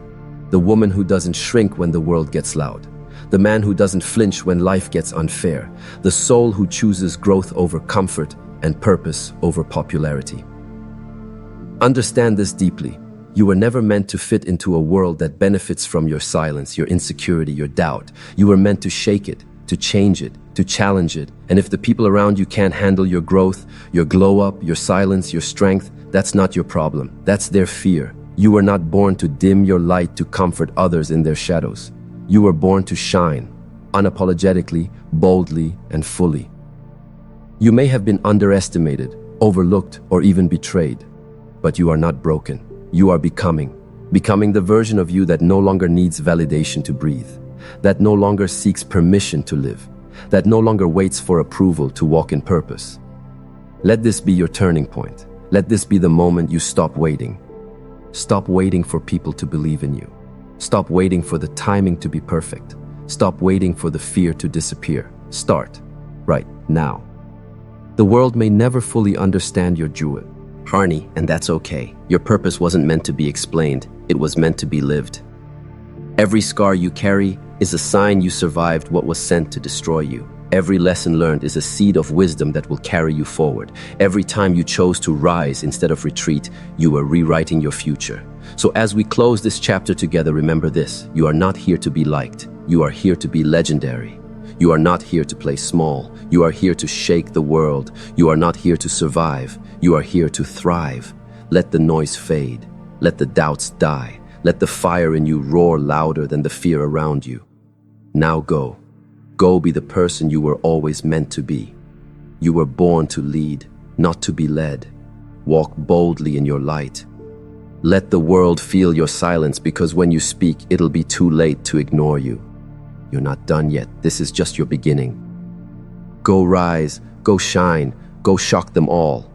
The woman who doesn't shrink when the world gets loud. The man who doesn't flinch when life gets unfair. The soul who chooses growth over comfort and purpose over popularity. Understand this deeply. You were never meant to fit into a world that benefits from your silence, your insecurity, your doubt. You were meant to shake it, to change it, to challenge it. And if the people around you can't handle your growth, your glow up, your silence, your strength, that's not your problem. That's their fear. You were not born to dim your light to comfort others in their shadows. You were born to shine, unapologetically, boldly, and fully. You may have been underestimated, overlooked, or even betrayed, but you are not broken. You are becoming the version of you that no longer needs validation to breathe, that no longer seeks permission to live, that no longer waits for approval to walk in purpose. Let this be your turning point. Let this be the moment you stop waiting. Stop waiting for people to believe in you. Stop waiting for the timing to be perfect. Stop waiting for the fear to disappear. Start right now. The world may never fully understand your journey, and that's okay. Your purpose wasn't meant to be explained. It was meant to be lived. Every scar you carry is a sign you survived what was sent to destroy you. Every lesson learned is a seed of wisdom that will carry you forward. Every time you chose to rise instead of retreat, you were rewriting your future. So as we close this chapter together, remember this: you are not here to be liked. You are here to be legendary. You are not here to play small. You are here to shake the world. You are not here to survive. You are here to thrive. Let the noise fade. Let the doubts die. Let the fire in you roar louder than the fear around you. Now go. Go be the person you were always meant to be. You were born to lead, not to be led. Walk boldly in your light. Let the world feel your silence, because when you speak, it'll be too late to ignore you. You're not done yet. This is just your beginning. Go rise, go shine, go shock them all.